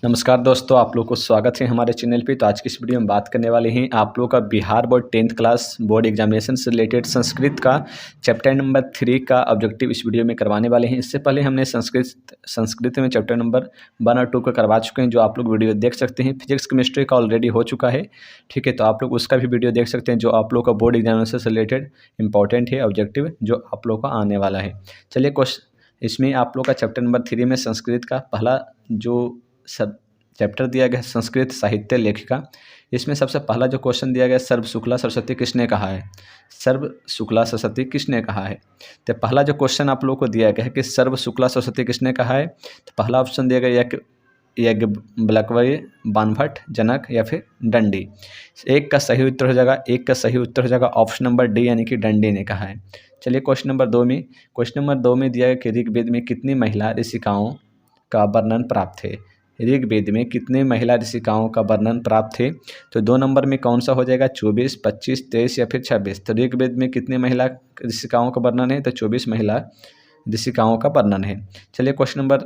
नमस्कार दोस्तों, आप लोग को स्वागत है हमारे चैनल पे। तो आज की इस वीडियो में बात करने वाले हैं आप लोग का Bihar board 10th class board examination से रिलेटेड संस्कृत का चैप्टर नंबर 3 का ऑब्जेक्टिव इस वीडियो में करवाने वाले हैं। इससे पहले हमने संस्कृत में चैप्टर नंबर 1 और 2 का करवा चुके हैं, जो आप लोग वीडियो देख सकते हैं। फिजिक्स केमिस्ट्री का ऑलरेडी हो चुका है, ठीक है, तो आप लोग उसका भी वीडियो देख सकते हैं, जो आप लोग का बोर्ड एग्जामिनेशन से रिलेटेड इंपॉर्टेंट है ऑब्जेक्टिव, जो आप लोग का आने वाला है। चलिए इसमें आप लोग का चैप्टर नंबर 3 में संस्कृत का पहला जो सब चैप्टर दिया गया है संस्कृत साहित्य लेखिका। इसमें सबसे पहला जो क्वेश्चन दिया गया है, सर्व शुक्ला सरस्वती किसने कहा है। सर्व शुक्ला सरस्वती किसने कहा है। तो पहला जो क्वेश्चन आप लोग को दिया गया है कि सर्व शुक्ला सरस्वती किसने कहा है, तो पहला ऑप्शन दिया गया याज्ञवल्क्य, बाणभट्ट, जनक या फिर दंडी। एक का सही उत्तर हो जाएगा, एक का सही उत्तर हो जाएगा ऑप्शन नंबर डी, यानी कि दंडी ने कहा है। चलिए क्वेश्चन नंबर 2 में दिया गया कि ऋग्वेद में कितनी महिला ऋषिकाओं का वर्णन प्राप्त है। ऋग्वेद में कितने महिला ऋषिकाओं का वर्णन प्राप्त है। तो 2 नंबर में कौन सा हो जाएगा, 24, 25, 23 या फिर 26। तो ऋग्वेद में कितने महिला ऋषिकाओं का वर्णन है, तो 24 महिला ऋषिकाओं का वर्णन है। चलिए क्वेश्चन नंबर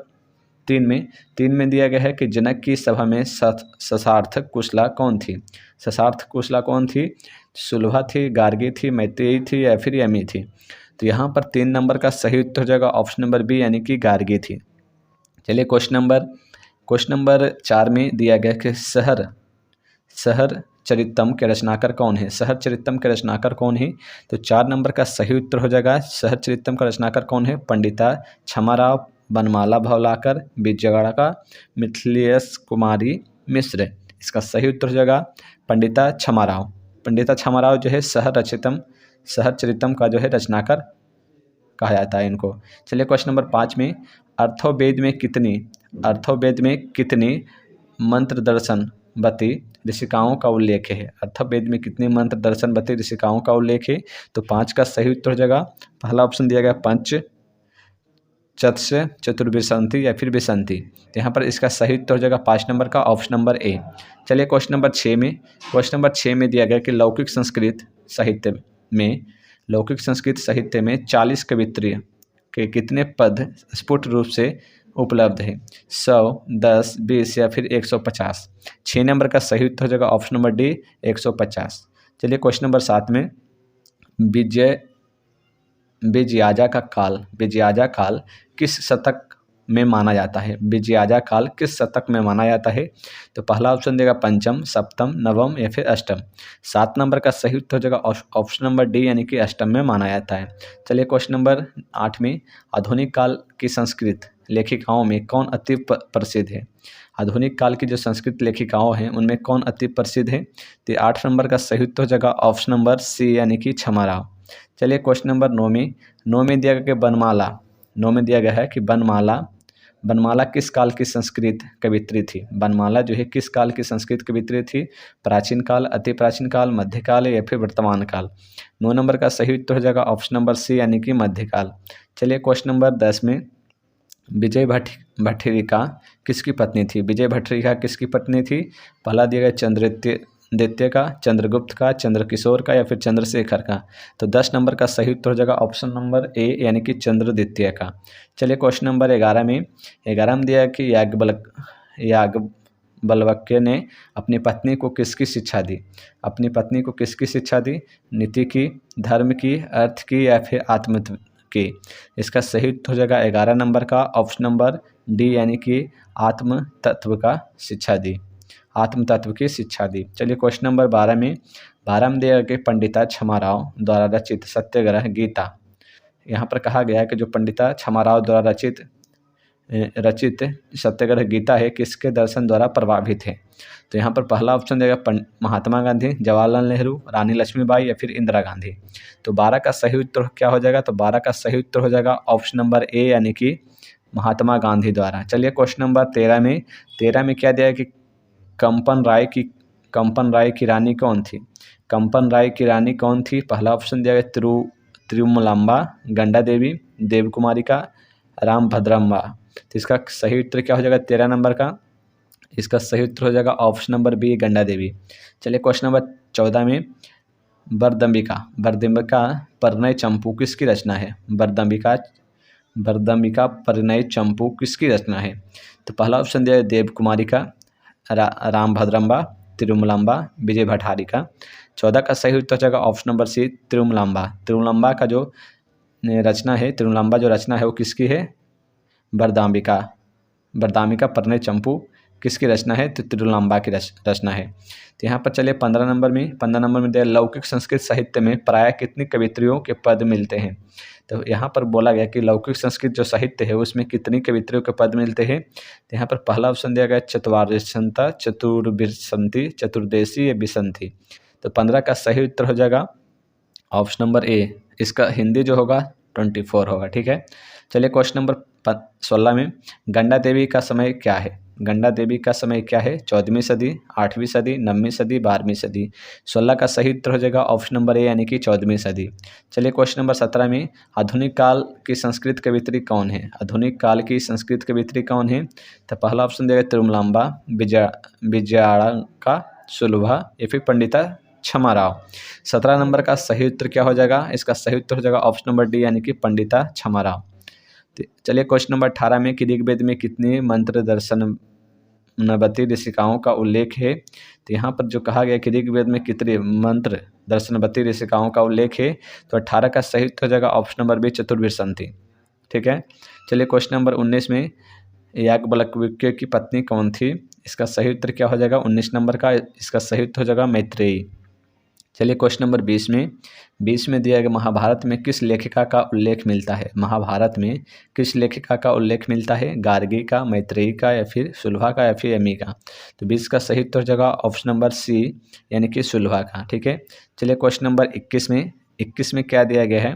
3 में दिया गया है कि जनक की सभा में ससार्थ कुशला कौन थी। ससार्थ कुशला कौन थी, सुलभा थी, गार्गी थी, मैत्रेयी थी या फिर यमी थी। तो यहाँ पर 3 नंबर का सही उत्तर हो जाएगा ऑप्शन नंबर बी, यानी कि गार्गी थी। चलिए क्वेश्चन नंबर 4 में दिया गया कि सहर चरितम के रचनाकार कौन है। सहर चरितम के रचनाकार कौन है, तो 4 नंबर का सही उत्तर हो जाएगा सहर चरितम का रचनाकार कौन है, पंडिता क्षमाराव, बनमाला भवलाकर, विजयगढ़, मिथिलेश कुमारी मिश्र। इसका सही उत्तर हो जाएगा पंडिता क्षमाराव जो है सहर चरितम का जो है रचनाकार कहा जाता है इनको। चलिए क्वेश्चन नंबर 5 में अर्थोवेद में कितनी मंत्र दर्शनवती ऋषिकाओं का उल्लेख है। अर्थोवेद में कितनी मंत्र दर्शनवती ऋषिकाओं का उल्लेख है, तो 5 का सही उत्तर हो जाएगा पहला ऑप्शन दिया गया पंच, चत्स्य, चतुर्विंशति या फिर विंशति। तो यहाँ पर इसका सही उत्तर हो जाएगा 5 नंबर का ऑप्शन नंबर ए। चलिए क्वेश्चन नंबर 6 में दिया गया कि लौकिक संस्कृत साहित्य में 40 कवित्री के कितने पद स्फुट रूप से उपलब्ध है। 100, 10, 20 या फिर 150। 6 नंबर का सही उत्तर हो जाएगा ऑप्शन नंबर डी, 150। चलिए क्वेश्चन नंबर 7 में विजयाजा काल किस शतक में माना जाता है। विजयाजा काल किस शतक में माना जाता है, तो पहला ऑप्शन देगा पंचम, सप्तम, नवम या फिर अष्टम। 7 नंबर का सही उत्तर हो जाएगा ऑप्शन नंबर डी, यानी कि अष्टम में माना जाता है। चलिए क्वेश्चन नंबर 8 में आधुनिक काल की संस्कृत लेखिकाओं में कौन अति प्रसिद्ध है। आधुनिक काल की जो संस्कृत लेखिकाओं हैं उनमें कौन अति प्रसिद्ध है, तो 8 नंबर का सही उत्तर हो जाएगा ऑप्शन नंबर सी, यानी कि क्षमाराव। चलिए क्वेश्चन नंबर 9 में दिया गया है कि बनमाला किस काल की संस्कृत कवित्री थी। बनमाला जो है किस काल की संस्कृत कवित्री थी, प्राचीन काल, अति प्राचीन काल, मध्यकाल या फिर वर्तमान काल। 9 नंबर का सही उत्तर हो जाएगा ऑप्शन नंबर सी, यानी कि मध्यकाल। चलिए क्वेश्चन नंबर 10 में विजय भट्टरिका किसकी पत्नी थी। विजय भट्टरिका किसकी पत्नी थी, पहला दिया गया चंद्रद्वितीय का, चंद्रगुप्त का, चंद्रकिशोर का या फिर चंद्रशेखर का। तो 10 नंबर का सही उत्तर हो जाएगा ऑप्शन नंबर ए, यानी कि चंद्रद्वितीय का। चलिए क्वेश्चन नंबर 11 में दिया कि याज्ञवल्क्य ने अपनी पत्नी को किसकी शिक्षा दी। नीति की, धर्म की, अर्थ की या फिर आत्मतत्व की। इसका सही उत्तर हो जाएगा 11 नंबर का ऑप्शन नंबर डी, यानी कि आत्म तत्व की शिक्षा दी। चलिए क्वेश्चन नंबर 12 में दिया गया पंडिता क्षमाराव द्वारा रचित सत्याग्रह गीता। यहाँ पर कहा गया है कि जो पंडिता क्षमाराव द्वारा रचित सत्याग्रह गीता है किसके दर्शन द्वारा प्रभावित है। तो यहाँ पर पहला ऑप्शन देगा महात्मा गांधी, जवाहरलाल नेहरू, रानी लक्ष्मीबाई या फिर इंदिरा गांधी। तो 12 का सही उत्तर क्या हो जाएगा, तो 12 का सही उत्तर हो जाएगा ऑप्शन नंबर ए, यानी कि महात्मा गांधी द्वारा। चलिए क्वेश्चन नंबर 13 में क्या दिया है कि कंपन राय की रानी कौन थी। कंपन राय की रानी कौन थी, पहला ऑप्शन दिया गया तिरुमलांबा, गंडा देवी, देवकुमारिका, रामभद्रम्बा। तो इसका सही उत्तर क्या हो जाएगा 13 नंबर का, इसका सही उत्तर हो जाएगा ऑप्शन नंबर बी, गंडा देवी। चलिए क्वेश्चन नंबर 14 में बरदम्बिका परिणय चंपू किसकी रचना है। बरदम्बिका परिणय चंपू किसकी रचना है? तो पहला ऑप्शन दिया है देवकुमारी का, राम भद्रम्बा, तिरुमलाम्बा, विजय भठारी का। 14 का सही उत्तर हो जाएगा option number C, Tirumalamba. Tirumalamba का जो रचना है, तिरुमलाम्बा जो रचना है वो किसकी है? बरदाम्बिका। बरदाम्बिका परिणय चंपू किसकी रचना है? तो तिरुमलाम्बा की रचना है। तो यहाँ पर चलिए 15 नंबर में दिया लौकिक संस्कृत साहित्य में प्रायः कितनी कवित्रियों के पद मिलते हैं? तो यहाँ पर बोला गया कि लौकिक संस्कृत जो साहित्य है उसमें कितनी कवित्रियों के पद मिलते हैं? तो यहाँ पर पहला ऑप्शन दिया गया चतुर्विंशता, चतुर्विंशति, चतुर्दशी या विंशति। तो 15 का सही उत्तर हो जाएगा ऑप्शन नंबर ए। इसका हिंदी जो होगा 24 होगा। ठीक है, चलिए क्वेश्चन नंबर 16 में गंडा देवी का समय क्या है? गंडा देवी का समय क्या है? 14वीं सदी, 8वीं सदी, 9वीं सदी, 12वीं सदी। 16 का सही उत्तर हो जाएगा ऑप्शन नंबर ए यानी कि 14वीं सदी। चलिए क्वेश्चन नंबर 17 में आधुनिक काल की संस्कृत कवित्री कौन है? आधुनिक काल की संस्कृत कवित्री कौन है? तो पहला ऑप्शन देगा तिरुमलाम्बा, विजयालंका, सुलभा या फिर पंडिता क्षमा राव। 17 नंबर का सही उत्तर क्या हो जाएगा? इसका सही उत्तर हो जाएगा ऑप्शन नंबर डी यानी कि पंडिता क्षमा राव। चलिए क्वेश्चन नंबर 18 में कि ऋग्वेद में कितनी मंत्र दर्शनवती ऋषिकाओं का उल्लेख है? तो यहाँ पर जो कहा गया कि ऋग्वेद में कितने मंत्र दर्शनवती ऋषिकाओं का उल्लेख है, तो 18 का सही उत्तर हो जाएगा ऑप्शन नंबर बी, चतुर्विंशति। ठीक है, चलिए क्वेश्चन नंबर 19 में याज्ञवल्क्य की पत्नी कौन थी? इसका सही उत्तर क्या हो जाएगा 19 नंबर का? इसका सही उत्तर हो जाएगा मैत्रेयी। चलिए क्वेश्चन नंबर 20 में दिया गया महाभारत में किस लेखिका का उल्लेख मिलता है? महाभारत में किस लेखिका का उल्लेख मिलता है? गार्गी का, मैत्रेयी का या फिर सुलभा का या फिर यमी का? तो 20 का सही उत्तर हो जाएगा ऑप्शन नंबर सी यानी कि सुलभा का। ठीक है, चलिए क्वेश्चन नंबर 21 में क्या दिया गया है?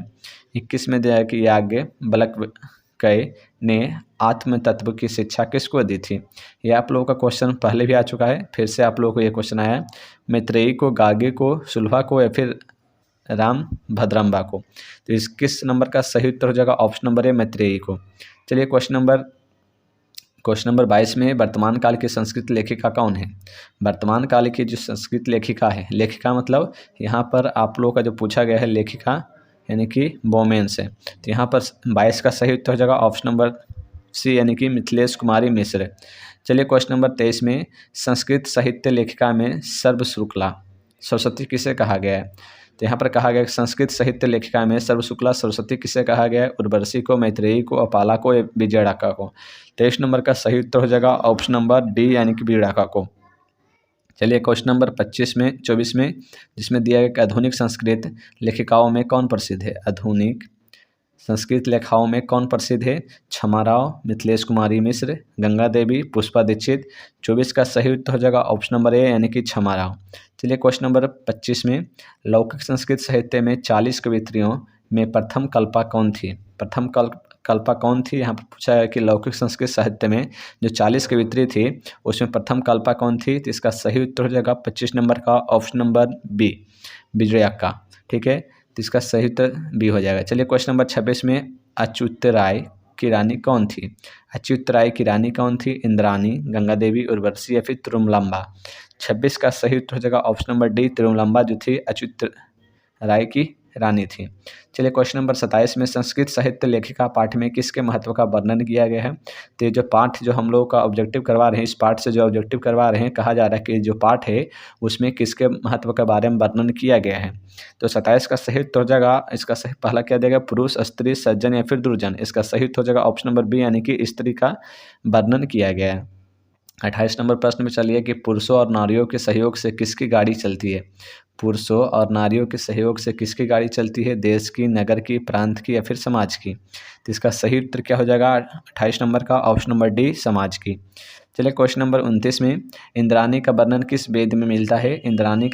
21 में दिया है कि याज्ञवल्क्य ने आत्म तत्व की शिक्षा किसको दी थी? ये आप लोगों का क्वेश्चन पहले भी आ चुका है, फिर से आप लोगों को ये क्वेश्चन आया है। मैत्रेयी को, गार्गी को, सुलभा को या फिर राम भद्रम्बा को? तो इस किस नंबर का सही उत्तर हो जाएगा ऑप्शन नंबर ए, मैत्रेयी को। चलिए क्वेश्चन नंबर 22 में वर्तमान काल की संस्कृत लेखिका कौन है? वर्तमान काल की जो संस्कृत लेखिका है, लेखिका मतलब यहाँ पर आप लोगों का जो पूछा गया है लेखिका यानी कि वोमेन्स है। तो यहाँ पर 22 का सही उत्तर हो जाएगा ऑप्शन नंबर सी यानी कि मिथिलेश कुमारी मिश्र। चलिए क्वेश्चन नंबर 23 में संस्कृत साहित्य लेखिका में सर्वशुक्ला सरस्वती किसे कहा गया है? तो यहाँ पर कहा गया कि संस्कृत साहित्य लेखिका में सर्वशुक्ला सरस्वती किसे कहा गया है? उर्वशी को, मैत्रेयी को, अपाला को, विजयाड़का को? 23 नंबर का सही उत्तर हो जाएगा ऑप्शन नंबर डी यानी कि विजयाड़का को। चलिए क्वेश्चन नंबर 24 में जिसमें दिया गया कि आधुनिक संस्कृत लेखिकाओं में कौन प्रसिद्ध है? आधुनिक संस्कृत लेखिकाओं में कौन प्रसिद्ध है? क्षमा राव, मिथिलेश कुमारी मिश्र, गंगा देवी, पुष्पा दीक्षित। 24 का सही उत्तर हो जाएगा ऑप्शन नंबर ए यानी कि क्षमा राव। चलिए क्वेश्चन नंबर 25 में लौकिक संस्कृत साहित्य में 40 कवित्रियों में प्रथम कल्पा कौन थी? प्रथम कल्पा कौन थी? यहाँ पर पूछा है कि लौकिक संस्कृत साहित्य में जो 40 कवित्री थी उसमें प्रथम कल्पा कौन थी? तो इसका सही उत्तर हो जाएगा 25 नंबर का ऑप्शन नंबर बी, विजयाक्का। ठीक है, तो इसका सही उत्तर बी हो जाएगा। चलिए क्वेश्चन नंबर 26 में अच्युतराय की रानी कौन थी? अच्युतराय की रानी कौन थी? इंद्राणी, गंगा देवी, उर्वशी या फिर तिरुमलाम्बा? 26 का सही उत्तर हो जाएगा ऑप्शन नंबर डी, तिरुमलाम्बा जो थी अच्युतराय की रानी थी। चलिए क्वेश्चन नंबर 27 में संस्कृत साहित्य लेखिका पाठ में किसके महत्व का वर्णन किया गया है? तो ये जो पाठ जो हम लोग का ऑब्जेक्टिव करवा रहे हैं, इस पाठ से जो ऑब्जेक्टिव करवा रहे हैं, कहा जा रहा है कि जो पाठ है उसमें किसके महत्व के बारे में वर्णन किया गया है? तो 27 का सही उत्तर हो जाएगा, इसका सही पहला क्या देगा? पुरुष, स्त्री, सज्जन या फिर दुर्जन? इसका सही उत्तर हो जाएगा ऑप्शन नंबर बी यानी कि स्त्री का वर्णन किया गया है। 28 नंबर प्रश्न में चलिए कि पुरुषों और नारियों के सहयोग से किसकी गाड़ी चलती है? पुरुषों और नारियों के सहयोग से किसकी गाड़ी चलती है? देश की, नगर की, प्रांत की या फिर समाज की? तो इसका सही उत्तर क्या हो जाएगा 28 नंबर का? ऑप्शन नंबर डी, समाज की। चलिए क्वेश्चन नंबर 29 में इंद्राणी का वर्णन किस वेद में मिलता है? इंद्राणी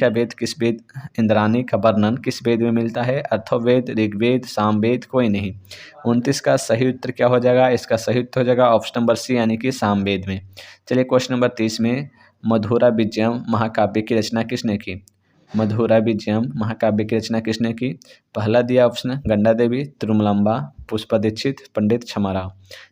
का वर्णन किस वेद में मिलता है? अथर्ववेद, ऋग्वेद, सामवेद, कोई नहीं। 29 का सही उत्तर क्या हो जाएगा? इसका सही उत्तर हो जाएगा ऑप्शन नंबर सी यानी कि सामवेद में। चलिए क्वेश्चन नंबर 30 में मधुरा विजयम महाकाव्य की रचना किसने की? मधुरा विजयम महाकाव्य की रचना किसने की? पहला दिया ऑप्शन गंगा देवी, तिरुमलाम्बा, पुष्पा दीक्षित, पंडित क्षमा राव।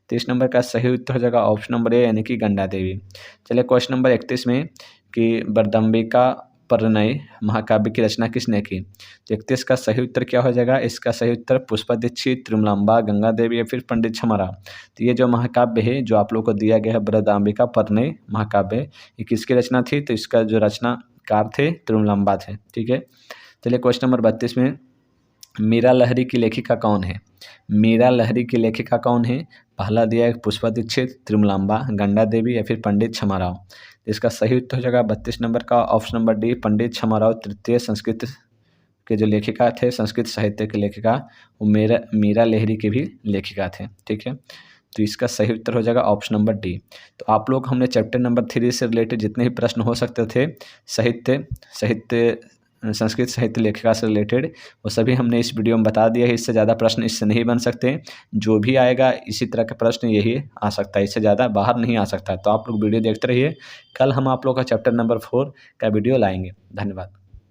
30 नंबर का सही उत्तर हो जाएगा ऑप्शन नंबर ए यानी कि गंगा देवी। चलिए क्वेश्चन नंबर 31 में कि बरदम्बिका परिणय महाकाव्य की रचना किसने की? तो 31 का सही उत्तर क्या हो जाएगा? इसका सही उत्तर पुष्पा दीक्षित, त्रिमलांबा, गंगा देवी या फिर पंडित छमाराव। तो ये जो महाकाव्य है जो आप लोग को दिया गया है बृहदाम्बिका परिणय महाकाव्य, ये किसकी रचना थी? तो इसका जो रचनाकार थे त्रिमलांबा थे। ठीक है, चलिए क्वेश्चन नंबर 32 में मीरा लहरी की लेखिका कौन है? मीरा लहरी की लेखिका कौन है? पहला दिया है पुष्पा दीक्षित, त्रिमलांबा, गंगा देवी या फिर पंडित छमाराव। इसका सही उत्तर हो जाएगा 32 नंबर का ऑप्शन नंबर डी, पंडित छमाराव तृतीय संस्कृत के जो लेखिका थे, संस्कृत साहित्य के लेखिका, वो मीरा लहरी के भी लेखिका थे। ठीक है, तो इसका सही उत्तर हो जाएगा ऑप्शन नंबर डी। तो आप लोग हमने चैप्टर नंबर 3 से रिलेटेड जितने भी प्रश्न हो सकते थे संस्कृत साहित्य लेखिका से रिलेटेड, वो सभी हमने इस वीडियो में बता दिया है। इससे ज़्यादा प्रश्न इससे नहीं बन सकते। जो भी आएगा इसी तरह का प्रश्न यही आ सकता है, इससे ज़्यादा बाहर नहीं आ सकता। तो आप लोग वीडियो देखते रहिए। कल हम आप लोग का चैप्टर नंबर 4 का वीडियो लाएंगे। धन्यवाद।